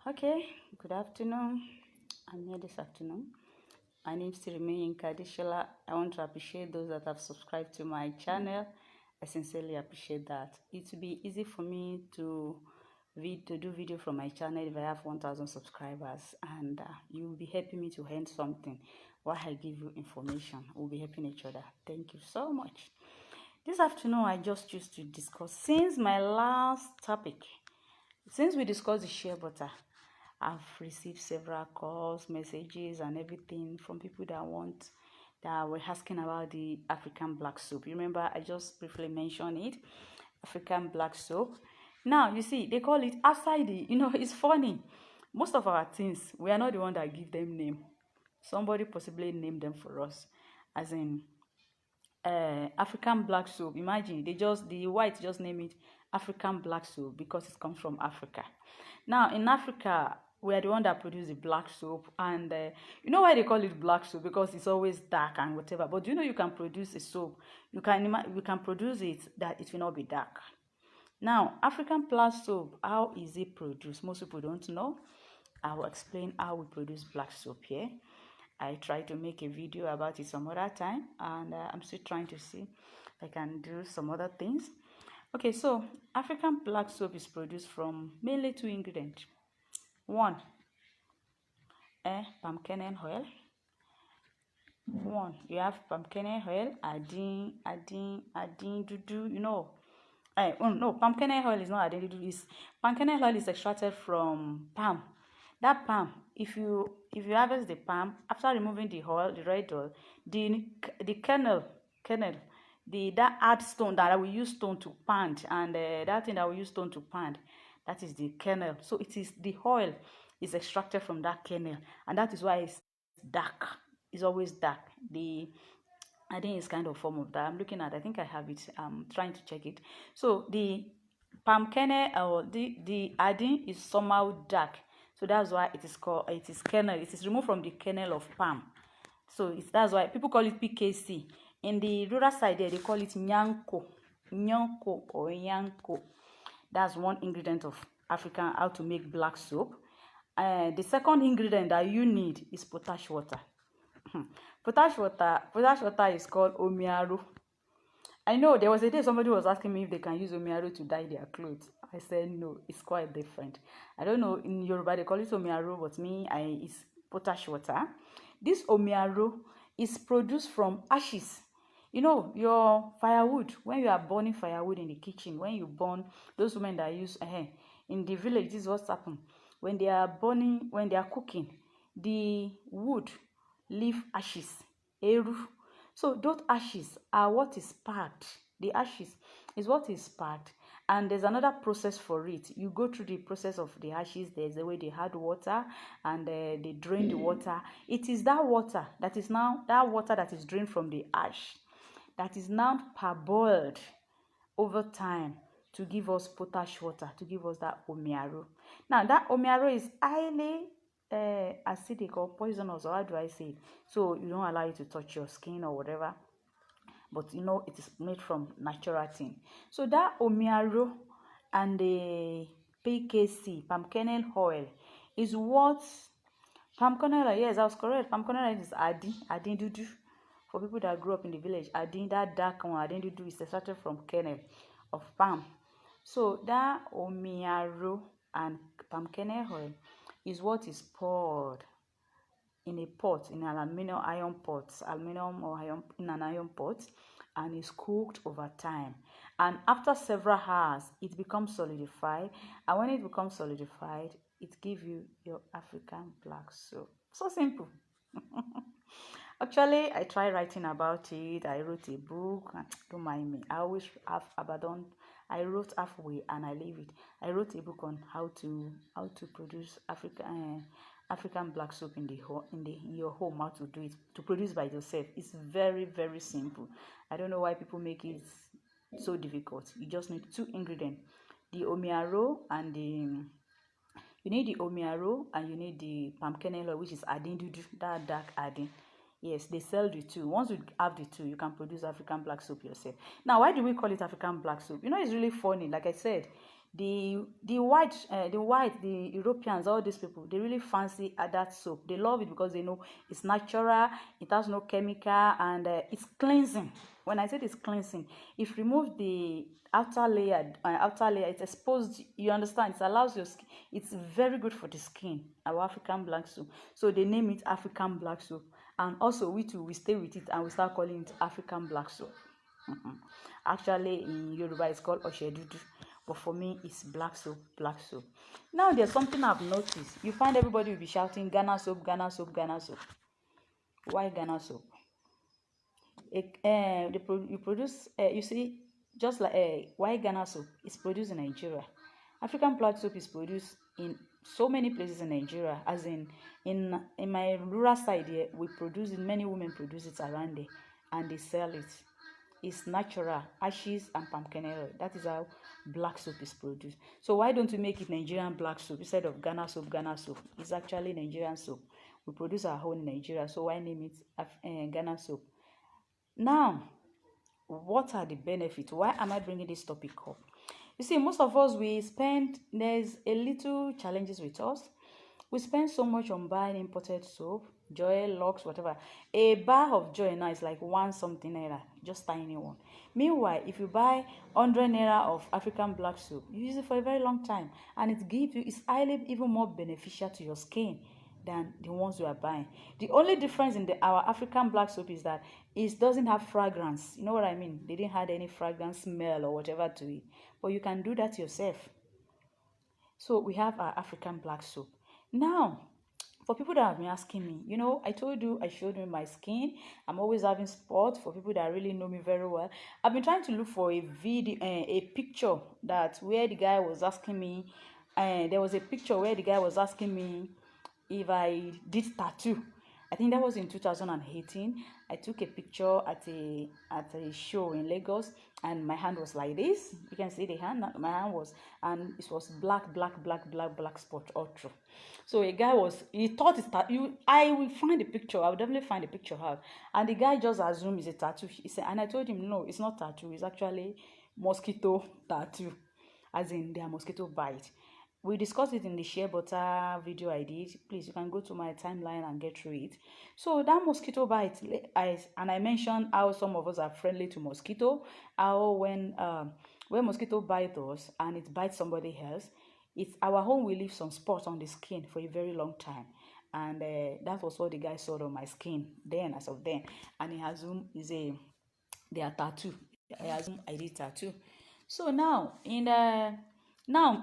Okay, good afternoon. I'm here this afternoon. My name still remains Yinka. I want to appreciate those that have subscribed to my channel. I sincerely appreciate that. It will be easy for me to do video from my channel if I have 1,000 subscribers, and you will be helping me to earn something while I give you information. We'll be helping each other. Thank you so much. This afternoon, I just choose to discuss, since my last topic, since we discussed the shea butter, I've received several calls, messages, and everything from people that were asking about the African black soap. You remember I just briefly mentioned it, African black soap. Now you see they call it outside the. It's funny. Most of our things we are not the one that give them name. Somebody possibly named them for us, as in African black soap. Imagine the white just name it African black soap because it comes from Africa. Now in Africa, we are the one that produce the black soap, and you know why they call it black soap? Because it's always dark and whatever. But you can produce a soap. You can produce it that it will not be dark. Now African black soap, how is it produced? Most people don't know. I will explain how we produce black soap here. I try to make a video about it some other time, and I'm still trying to see if I can do some other things. Okay, so African black soap is produced from mainly two ingredients. One, palm kernel oil. You have palm kernel oil, adding dudu, no, palm kernel oil is not adding dudu. Palm kernel oil is extracted from palm. That palm, if you harvest the palm, after removing the oil, the red oil, the kernel, that hard stone that we use stone to pound, and that thing that we use stone to pound, that is the kernel. So it is the oil is extracted from that kernel, and that is why it's dark. It's always dark. I think it's kind of form of that. I'm looking at. I think I have it. I'm trying to check it. So the palm kernel or the adding is somehow dark. So that's why it is kernel. It is removed from the kernel of palm. So that's why people call it PKC. In the rural side there, they call it nyanko or yanko. That's one ingredient of African how to make black soap. The second ingredient that you need is potash water. Potash water is called omiaro. I know there was a day somebody was asking me if they can use omiaro to dye their clothes. I said no, it's quite different. I don't know, in Yoruba they call it omiaro, but it's potash water. This omiaro is produced from ashes. Your firewood, when you are burning firewood in the kitchen, when you burn, those women that use in the village, this is what's happened. When they are cooking, the wood leave ashes, eru. So those ashes are what is packed. The ashes is what is packed, and there's another process for it. You go through the process of the ashes. There's a way they add water, and they drain the water. It is that water that is drained from the ash that is now parboiled over time to give us potash water, to give us that omiaro. Now that omiaro is highly acidic or poisonous, or how do I say it? So you don't allow it to touch your skin or whatever, but it is made from natural thing. So that omiaro and the PKC, palm kernel oil, is what palm kernel oil. Yes, I was correct. Palm kernel oil is adin dudu. For people that grew up in the village, adin, that dark one, adin dudu, is extracted from kernel of palm. So that omiaro and palm kernel oil is what is poured in a pot, in an aluminum or iron in an iron pot, and is cooked over time. And after several hours, it becomes solidified. And when it becomes solidified, it gives you your African black soap. So simple. Actually, I tried writing about it. I wrote a book. Don't mind me. I always have abandoned. I wrote halfway and I leave it. I wrote a book on how to produce African black soap in your home. How to do it, to produce by yourself. It's very, very simple. I don't know why people make it so difficult. You just need two ingredients: the omiaro and you need the palm kernel oil, which is adin dudu, that dark adin. Yes, they sell the two. Once you have the two, you can produce African black soap yourself. Now, why do we call it African black soap? It's really funny. Like I said, The Europeans, all these people, they really fancy that soap. They love it because they know it's natural, it has no chemical, and it's cleansing. When I say it's cleansing, it removes the outer layer, it's exposed, you understand, it allows your skin, it's very good for the skin, our African black soap. So they name it African black soap, and also we too, we stay with it and we start calling it African black soap. Actually in Yoruba it's called Oshedudu, but for me it's black soap, black soap. Now there's something I've noticed. You find everybody will be shouting Ghana soap, Ghana soap, Ghana soap. Why Ghana soap? You produce, you see, just like why Ghana soap is produced in Nigeria. African black soap is produced in so many places in Nigeria, as in my rural side here, we produce it, many women produce it around there and they sell it. It's natural, ashes and palm kernel oil. That is how black soap is produced. So why don't we make it Nigerian black soap instead of Ghana soap? Ghana soap is actually Nigerian soap. We produce our own in Nigeria, so why name it Ghana soap? Now, what are the benefits? Why am I bringing this topic up? You see, most of us, there's a little challenges with us. We spend so much on buying imported soap, Joy, Lux, whatever. A bar of Joy now is like one something naira, just tiny one. Meanwhile, if you buy 100 naira of African black soap, you use it for a very long time, and it's highly even more beneficial to your skin than the ones you are buying. The only difference in our African black soap is that it doesn't have fragrance. You know what I mean? They didn't add any fragrance, smell, or whatever to it. But you can do that yourself. So we have our African black soap. Now, for people that have been asking me, I told you, I showed you my skin. I'm always having spots. For people that really know me very well, I've been trying to look for a video, a picture where the guy was asking me. There was a picture where the guy was asking me if I did tattoo. I think that was in 2018. I took a picture at a show in Lagos, and my hand was like this. You can see the hand. My hand was, and it was black spot all through. So a guy he thought it's tattoo. I will find the picture. I will definitely find the picture out. And the guy just assumed it's a tattoo. He said, and I told him no, it's not tattoo. It's actually mosquito tattoo, as in their mosquito bite. We discussed it in the Shea Butter video I did. Please, you can go to my timeline and get through it. So that mosquito bite, I mentioned how some of us are friendly to mosquito. How when mosquito bite us and it bites somebody else, our home will leave some spots on the skin for a very long time. And that was what the guy saw on my skin then, as of then. And he assumed they are tattoo. I assume I did tattoo. So now,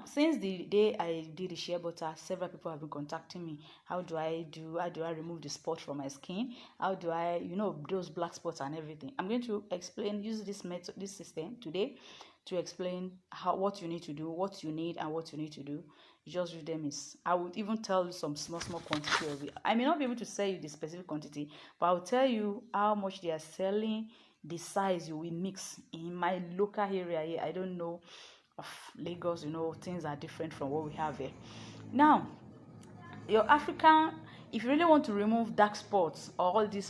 since the day I did the Shea Butter, several people have been contacting me. How do I remove the spot from my skin? How do I, those black spots and everything? I'm going to use this system today to explain what you need to do, what you need, and what you need to do. You just read them. I would even tell you some small quantity of it. I may not be able to sell you the specific quantity, but I'll tell you how much they are selling, the size you will mix. In my local area here, I don't know of Lagos, things are different from what we have here. Now, if you really want to remove dark spots or all these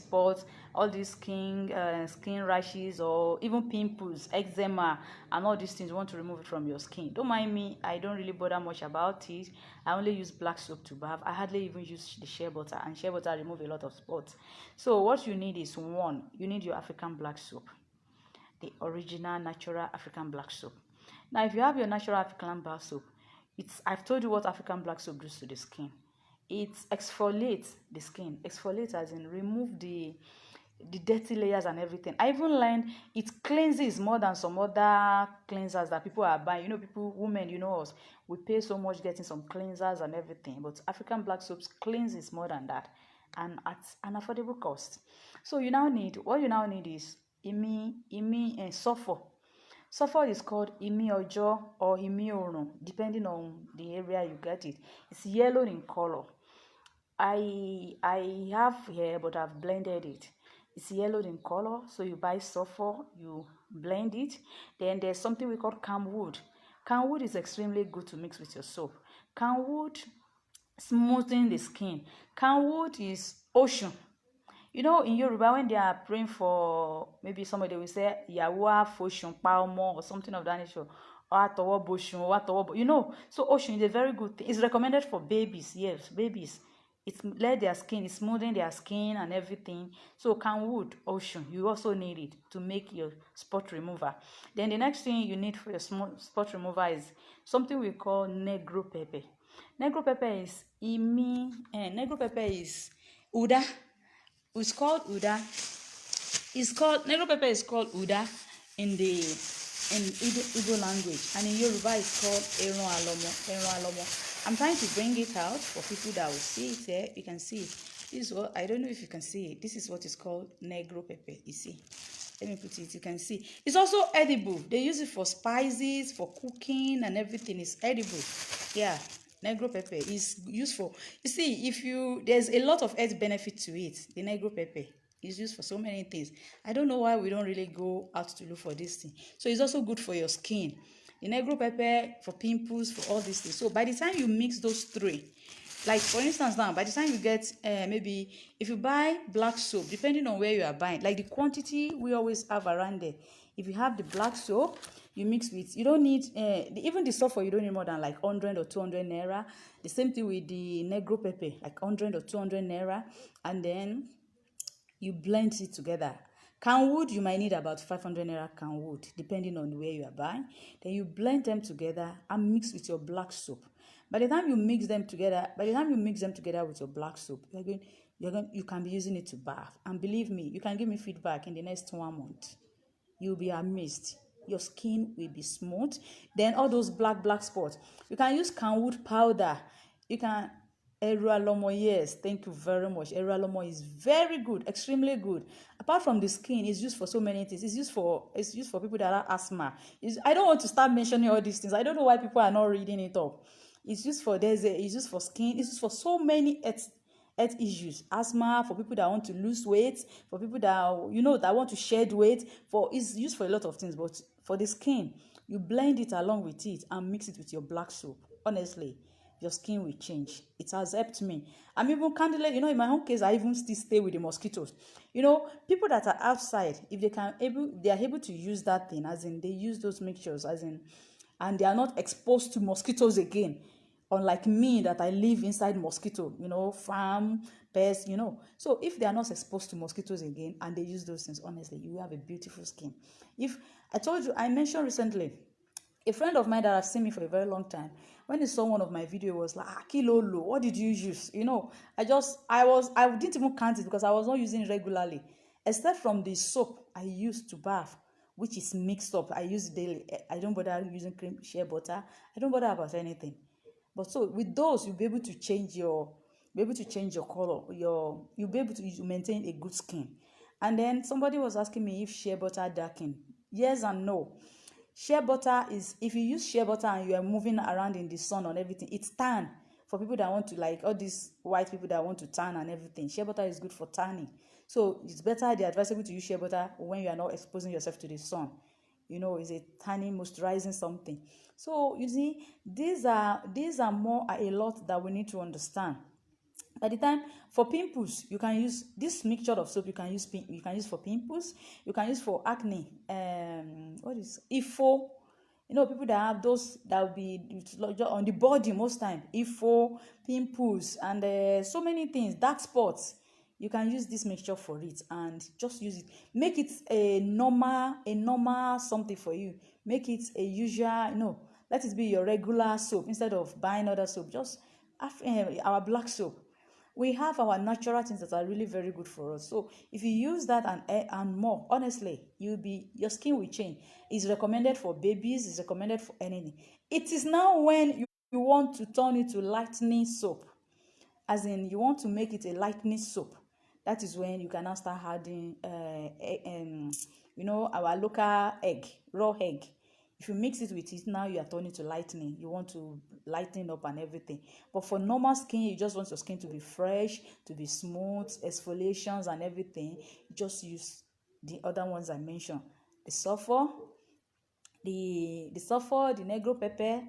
skin rashes, or even pimples, eczema, and all these things, you want to remove it from your skin, don't mind me. I don't really bother much about it. I only use black soap to bath. I hardly even use the Shea Butter, and Shea Butter remove a lot of spots. So what you need is, one, you need your African black soap, the original natural African black soap. Now, if you have your natural African black soap, I've told you what African black soap does to the skin. It exfoliates the skin. Exfoliate as in remove the dirty layers and everything. I even learned it cleanses more than some other cleansers that people are buying. Women, us, we pay so much getting some cleansers and everything. But African black soaps cleanses more than that, and at an affordable cost. So what you now need is sulfur. Sulfur is called Imi Ojo or Imi Orun, depending on the area you get it. It's yellow in color. I have here, but I've blended it. It's yellow in color, so you buy sulfur, you blend it. Then there's something we call camwood. Camwood is extremely good to mix with your soap. Camwood smoothing the skin. Camwood is ocean. In Yoruba, when they are praying for maybe somebody, will say Yawa Foshun Palmo or something of that nature. or atowo ocean or atowo, you know. So ocean is a very good thing. It's recommended for babies. Yes, babies. It's let their skin, it's smoothing their skin and everything. So camwood ocean, you also need it to make your spot remover. Then the next thing you need for your small spot remover is something we call negro pepper. Negro pepper is negro pepper is uda. It's called uda. It's called negro pepper is called uda in the in Igbo language, and in Yoruba it's called eron alomo. Eron alomo. I'm trying to bring it out for people that will see it here. You can see it. This is what, I don't know if you can see it. This is what is called negro pepper. You see. Let me put it. You can see. It's also edible. They use it for spices, for cooking, and everything. It's edible. Yeah. Negro pepper is useful. You see, there's a lot of health benefit to it. The negro pepper is used for so many things. I don't know why we don't really go out to look for this thing. So it's also good for your skin. The negro pepper for pimples, for all these things. So by the time you mix those three, like for instance now, by the time you get maybe if you buy black soap, depending on where you are buying, like the quantity we always have around there. If you have the black soap, you mix with, you don't need even the sulfur, you don't need more than like 100 or 200 naira. The same thing with the negro pepper, like 100 or 200 naira, and then you blend it together. Canwood, you might need about 500 naira canwood, depending on where you are buying. Then you blend them together and mix with your black soap. By the time you mix them together with your black soap, you can be using it to bath. And believe me, you can give me feedback in the next 1 month. You'll be amazed. Your skin will be smooth. Then all those black spots, you can use canwood powder. You can Aloe, yes, thank you very much. Aloe is very good, extremely good. Apart from the skin, it's used for so many things. It's used for people that have asthma. I don't want to start mentioning all these things. I don't know why people are not reading it up. It's used for it's used for skin. It's used for so many health issues. Asthma, for people that want to lose weight, for people that want to shed weight. It's used for a lot of things, but for the skin, you blend it along with it and mix it with your black soap. Honestly, your skin will change. It has helped me. I'm even candidly, in my own case, I even still stay with the mosquitoes. People that are outside, if they are able to use that thing, as in they use those mixtures, as in, and they are not exposed to mosquitoes again. Unlike me, that I live inside mosquito, farm, pests, So if they are not exposed to mosquitoes again and they use those things, honestly, you will have a beautiful skin. If I told you, I mentioned recently, a friend of mine that has seen me for a very long time, when he saw one of my videos, was like, Kilolo, what did you use? I didn't even count it because I was not using it regularly, except from the soap I used to bath, which is mixed up. I use it daily. I don't bother using cream, shea butter. I don't bother about anything. But so with those, you'll be able to change your color. You'll be able to maintain a good skin. And then somebody was asking me if shea butter darken. Yes and no. Shea butter is, if you use shea butter and you are moving around in the sun and everything, it's tan. For people that want to, like all these white people that want to tan and everything, shea butter is good for tanning. So it's better, they're advisable to use shea butter when you are not exposing yourself to the sun. It's a tanning, moisturizing something. So you see, these are more a lot that we need to understand. By the time, for pimples, you can use this mixture of soap. You can use for pimples. You can use for acne. What is ifo? People that have those that will be on the body most time. Ifo, pimples, and so many things. Dark spots. You can use this mixture for it and just use it. Make it a normal something for you. Make it a usual. Let it be your regular soap instead of buying other soap. Just our black soap. We have our natural things that are really very good for us. So if you use that and more, honestly, your skin will change. It's recommended for babies. It's recommended for anything. It is now when you want to turn it to lightening soap, as in you want to make it a lightening soap. That is when you can now start adding our local egg, raw egg. If you mix it with it, now you are turning to lightening. You want to lighten up and everything. But for normal skin, you just want your skin to be fresh, to be smooth, exfoliations and everything. You just use the other ones I mentioned. The sulfur, the negro pepper,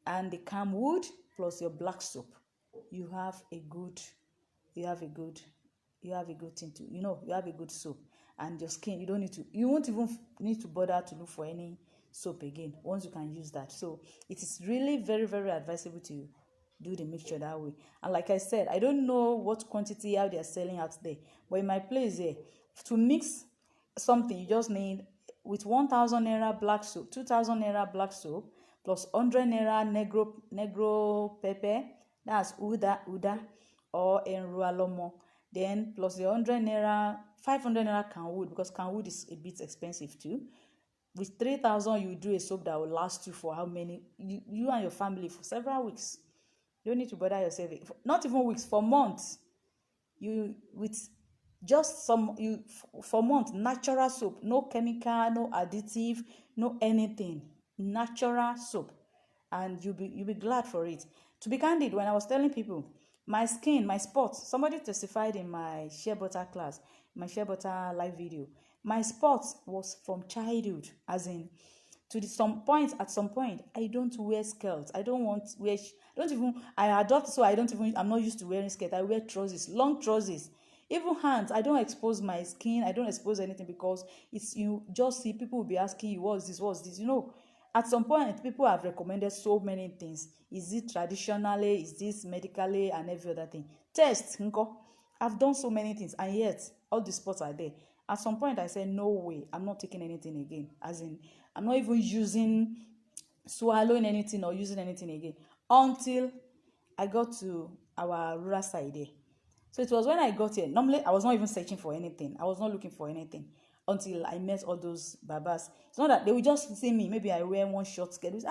and the camwood, plus your black soap. You have a good thing to, you have a good soap. And your skin, you won't even need to bother to look for any soap again once you can use that. So it is really very, very advisable to do the mixture that way. And like I said, I don't know what quantity how they are selling out there, but in my place here, to mix something, you just need with 1,000 naira black soap, 2,000 naira black soap, plus 100 naira negro pepper, that's uda or enrualomo, then plus the 100 naira, 500 naira canwood, because canwood is a bit expensive too. With 3,000, you do a soap that will last you for how many? You and your family for several weeks. You don't need to bother yourself. Not even weeks, for months. You with just some you for months, natural soap, no chemical, no additive, no anything. Natural soap. And you'll be glad for it. To be candid, when I was telling people, my skin, my spots, somebody testified in my Shea Butter class, my Shea Butter live video. My spots was from childhood, as in at some point I don't wear skirts. I don't want wear I don't even I adopt, so I'm not used to wearing skirt. I wear trousers, long trousers. Even hands, I don't expose my skin, I don't expose anything, because it's, you just see people will be asking you, what's this, at some point people have recommended so many things. Is it traditionally, is this medically, and every other thing. Test nko, I've done so many things, and yet all the spots are there. At some point I said, no way, I'm not taking anything again, as in I'm not even swallowing anything or using anything again, until I got to our rural side there. So it was when I got here. Normally, I was not even searching for anything. I was not looking for anything until I met all those babas. It's not that they will just see me. Maybe I wear one short skirt. They say,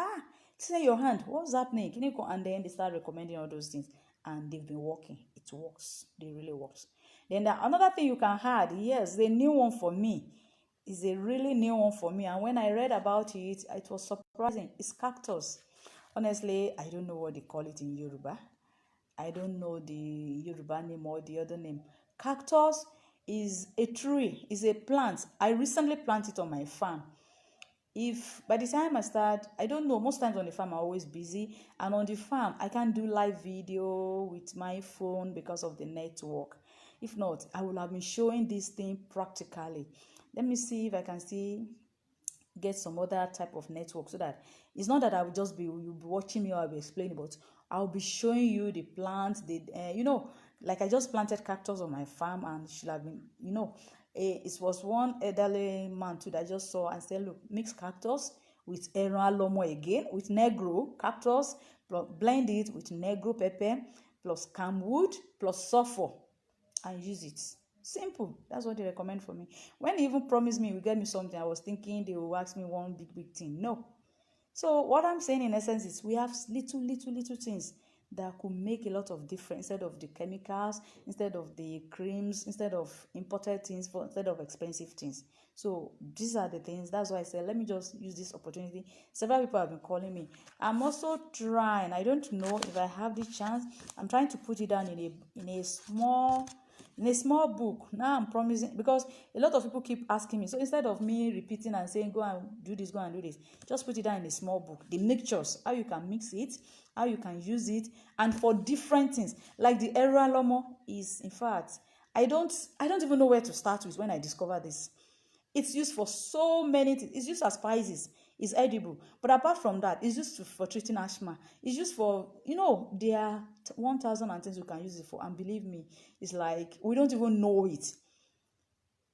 say your hand. What's happening? Can you go? And then they start recommending all those things. And they've been working. It works. They really works. Then another thing you can add, yes, the new one for me is a really new one for me. And when I read about it, it was surprising. It's cactus. Honestly, I don't know what they call it in Yoruba. I don't know the Yoruba name or the other name. Cactus is a tree, is a plant. I recently planted it on my farm. If by the time I start, I don't know, most times on the farm I'm always busy, and on the farm I can't do live video with my phone because of the network. If not, I will have been showing this thing practically. Let me see if I can get some other type of network, so that it's not that I will just be, you'll be watching me or I'll be explaining, but I'll be showing you the plants. Like I just planted cactus on my farm, and should have been, it was one elderly man too that I just saw and said, look, mix cactus with Aloe again, with negro cactus, blend it with negro pepper plus camwood plus sulfur, and use it. Simple. That's what they recommend for me. When they even promised me, will get me something, I was thinking they will ask me one big thing. No. So what I'm saying in essence is, we have little things that could make a lot of difference, instead of the chemicals, instead of the creams, instead of imported things, instead of expensive things. So these are the things. That's why I said, let me just use this opportunity. Several people have been calling me. I'm also trying, I don't know if I have the chance, I'm trying to put it down in a small book. Now I'm promising, because a lot of people keep asking me. So instead of me repeating and saying, go and do this, just put it down in a small book. The mixtures, how you can mix it, how you can use it, and for different things. Like the Aloe is, in fact, I don't even know where to start with when I discover this. It's used for so many things. It's used as spices. It's edible. But apart from that, it's used for treating asthma. It's used for, there are 1,000 things you can use it for. And believe me, it's like, we don't even know it.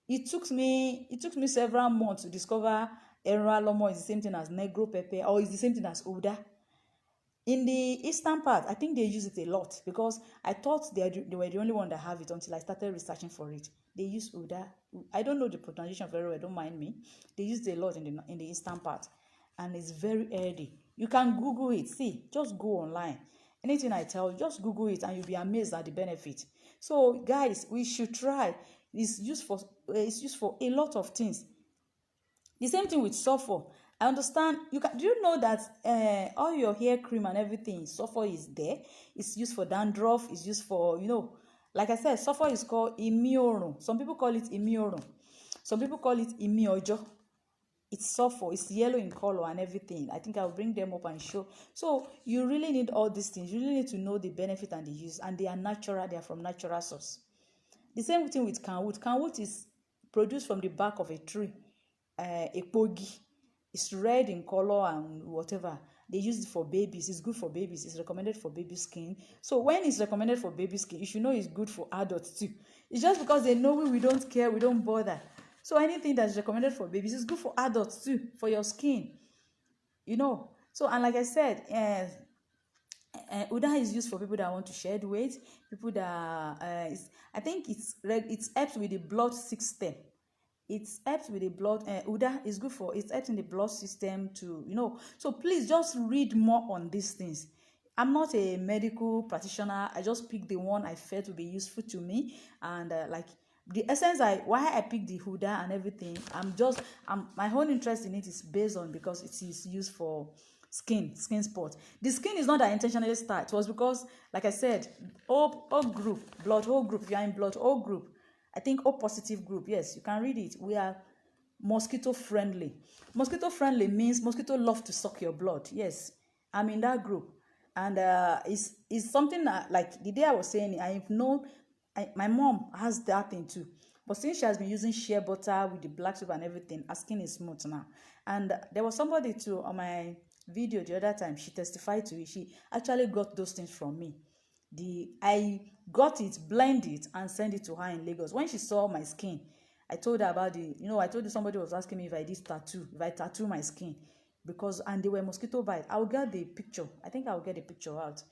It took me several months to discover Aloe is the same thing as negro pepper, or is the same thing as Oda. In the eastern part, I think they use it a lot, because I thought they were the only one that have it until I started researching for it. They use Uda. I don't know the pronunciation very well, don't mind me. They use it a lot in the eastern part, and it's very healthy. You can Google it. See, just go online. Anything I tell you, just Google it, and you'll be amazed at the benefit. So, guys, we should try. It's used for a lot of things. The same thing with sulfur. I understand. Do you know that all your hair cream and everything, sulfur is there? It's used for dandruff. It's used for, like I said, sulfur is called imiorun. Some people call it imiorun. Some people call it imiojo. It's sulfur. It's yellow in color and everything. I think I'll bring them up and show. So you really need all these things. You really need to know the benefit and the use. And they are natural. They are from natural source. The same thing with canwood. Canwood is produced from the bark of a tree, a pogi. It's red in color and whatever. They use it for babies. It's good for babies. It's recommended for baby skin. So when it's recommended for baby skin, you should know it's good for adults too. It's just because they know we don't care, we don't bother. So anything that's recommended for babies is good for adults too, for your skin. So, and like I said, Uda is used for people that want to shed weight, people that I think it's helps with the blood system. It helps with the blood. Uda is good for, it helps in the blood system to, So please just read more on these things. I'm not a medical practitioner. I just picked the one I felt would be useful to me, and like the essence, why I picked the Huda and everything. My whole interest in it is based on because it is used for skin spot. The skin is not that intentionally start. It was because, like I said, O group, blood O group. If you are in blood O group, I think O positive group. Yes, you can read it. We are mosquito friendly. Mosquito friendly means mosquito love to suck your blood. Yes, I'm in that group, and it's something that, like the day I was saying, my mom has that thing too. But since she has been using shea butter with the black soap and everything, her skin is smooth now. And there was somebody too on my video the other time. She testified to it. She actually got those things from me. I got it, blend it, and send it to her in Lagos. When she saw my skin, I told her about I told you somebody was asking me if I tattoo my skin, and they were mosquito bite. I'll get the picture. I think I'll get the picture out.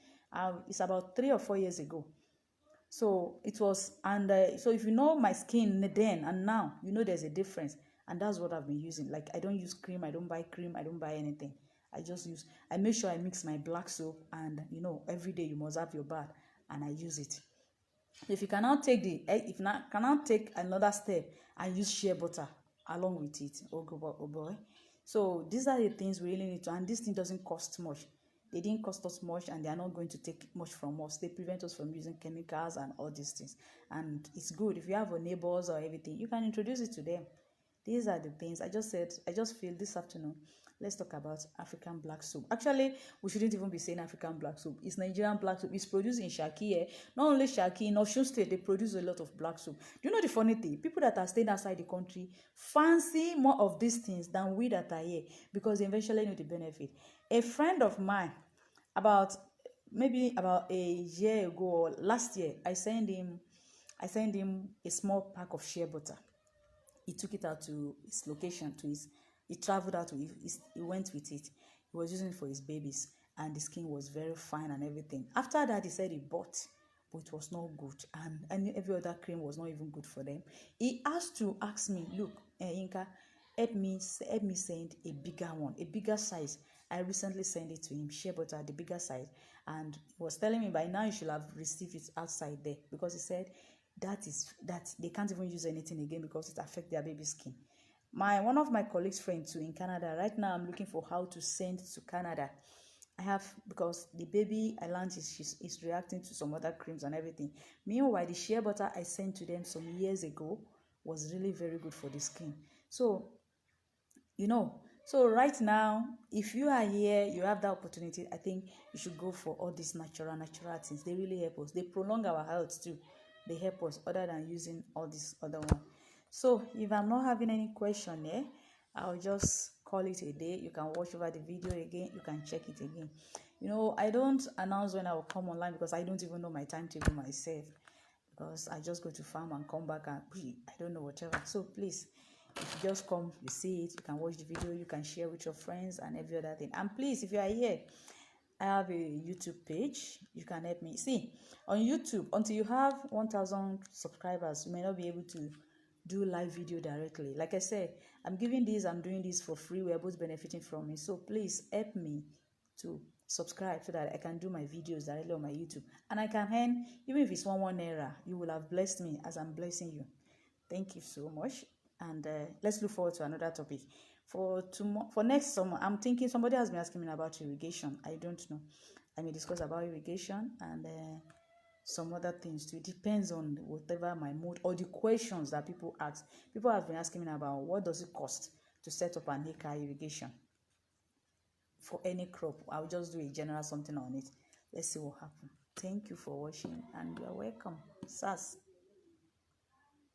It's about 3 or 4 years ago. So it was, and so if you know my skin then and now, there's a difference, and that's what I've been using. Like, I don't use cream, I don't buy anything. I make sure I mix my black soap, and every day you must have your bath, and I use it. If you cannot take another step and use shea butter along with it, oh boy. So these are the things we really need to, and this thing doesn't cost much. They didn't cost us much, and they are not going to take much from us. They prevent us from using chemicals and all these things. And it's good if you have neighbors or everything, you can introduce it to them. These are the things I just feel this afternoon. Let's talk about African black soap. Actually, we shouldn't even be saying African black soap. It's Nigerian black soap. It's produced in Shaki. Not only Shaki, in Osun State, they produce a lot of black soap. Do you know the funny thing? People that are staying outside the country fancy more of these things than we that are here, because they eventually know the benefit. A friend of mine, maybe about a year ago or last year, I sent him a small pack of shea butter. He took it out to his location, he traveled out he went with it. He was using it for his babies, and the skin was very fine and everything. After that, he said he bought, but it was not good, and every other cream was not even good for them. He asked me, look, Inka, help me send a bigger one, a bigger size. I recently sent it to him, shea butter, the bigger size, and he was telling me by now you should have received it outside there, because he said that they can't even use anything again because it affects their baby skin. One of my colleagues' friends too in Canada. Right now, I'm looking for how to send to Canada. Because the baby I learned is reacting to some other creams and everything. Meanwhile, the shea butter I sent to them some years ago was really very good for the skin. So, so right now, if you are here, you have that opportunity, I think you should go for all these natural things. They really help us. They prolong our health too. They help us other than using all this other one. So if I'm not having any question there, I'll just call it a day. You can watch over the video again. You can check it again. I don't announce when I will come online, because I don't even know my timetable myself, because I just go to farm and come back and I don't know whatever. So please, if you just come, you see it, you can watch the video, you can share with your friends and every other thing. And please, if you are here, I have a YouTube page. You can help me. See, on YouTube, until you have 1,000 subscribers, you may not be able to do live video directly. Like I said, I'm doing this for free. We're both benefiting from it. So please help me to subscribe so that I can do my videos directly on my YouTube. And I can earn, even if it's one naira, you will have blessed me as I'm blessing you. Thank you so much. And let's look forward to another topic. For next summer, I'm thinking, somebody has been asking me about irrigation. I don't know. I may discuss about irrigation and some other things too. It depends on whatever my mood or the questions that people ask. People have been asking me about what does it cost to set up an acre irrigation for any crop. I'll just do a general something on it. Let's see what happens. Thank you for watching, and you are welcome. Sas.